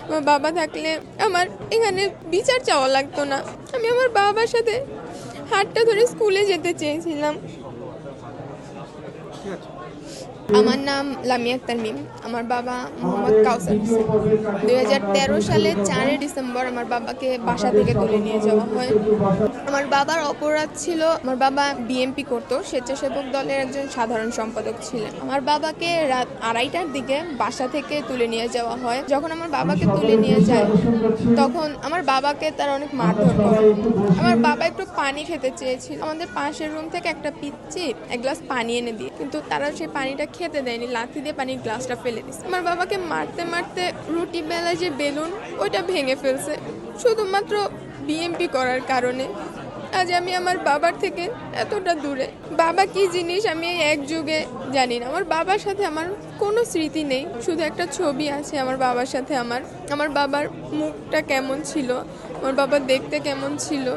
আমার বাবা থাকলে আমার এখানে বিচার চাওয়া লাগতো না। আমি আমার বাবার সাথে হাতটা ধরে স্কুলে যেতে চেয়েছিলাম। আমার নাম লামিয়া আক্তার মিম। আমার বাবা মোহাম্মদ কাউসার হোসেন। 2013 সালে 4 ডিসেম্বর আমার বাবাকে বাসা থেকে তুলে নিয়ে যাওয়া হয়। আমার বাবার অপরাধ ছিল, আমার বাবা বিএমপি করতো, স্বেচ্ছাসেবক দলের একজন সাধারণ সম্পাদক ছিলেন। আমার বাবাকে রাত 2:30টার দিকে বাসা থেকে তুলে নিয়ে যাওয়া হয়। যখন আমার বাবাকে তুলে নিয়ে যায় তখন আমার বাবাকে তারা অনেক মারধর করে। আমার বাবা একটু পানি খেতে চেয়েছিল, আমাদের পাশের রুম থেকে একটা পিচ্চি এক গ্লাস পানি এনে দিয়ে, কিন্তু তারা সেই পানিটা খেতে দেয়নি, লাথি দিয়ে পানির গ্লাসটা ফেলে দিচ্ছে। আমার বাবাকে মারতে মারতে রুটি বেলা যে বেলুন ওইটা ভেঙে ফেলছে, শুধুমাত্র বিএমপি করার কারণে। আজ আমি আমার বাবার থেকে এতটা দূরে। বাবা কি জিনিস আমি এই এক যুগে জানি না। আমার বাবার সাথে আমার কোনো স্মৃতি নেই, শুধু একটা ছবি আছে আমার বাবার সাথে। আমার বাবার মুখটা কেমন ছিল, আমার বাবা দেখতে কেমন ছিল,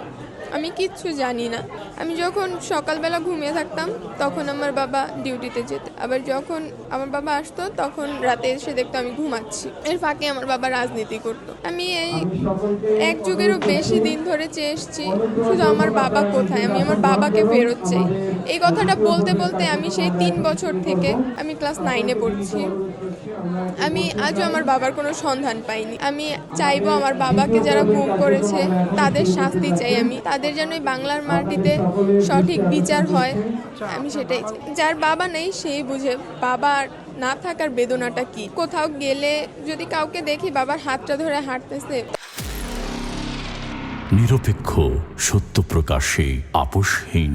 আমি কিচ্ছু জানি না। আমি যখন সকালবেলা ঘুমিয়ে থাকতাম তখন আমার বাবা ডিউটিতে যেত, আবার যখন আমার বাবা আসতো তখন রাতে এসে দেখতো আমি ঘুমাচ্ছি। এর ফাঁকে আমার বাবা রাজনীতি করতো। আমি এই এক যুগেরও বেশি দিন ধরে চেয়ে এসেছি, শুধু আমার বাবা কোথায়, আমি আমার বাবাকে ফেরত চাই। এই কথাটা বলতে বলতে আমি সেই 3 বছর থেকে আমি ক্লাস 9-এ পড়ছি। আমি আজও আমার বাবার কোনো সন্ধান পাইনি। আমি চাইবো আমার বাবাকে যারা গুম করেছে তাদের শাস্তি চাই। আমি তাদের যেন এই বাংলার মাটিতে সঠিক বিচার হয়, আমি সেটাই চাই। যার বাবা নেই সেই বুঝে বাবার না থাকার বেদনাটা কি। কোথাও গেলে যদি কাউকে দেখি বাবার হাতটা ধরে হাঁটতেছে। নিরপেক্ষ, সত্য প্রকাশে আপোষহীন।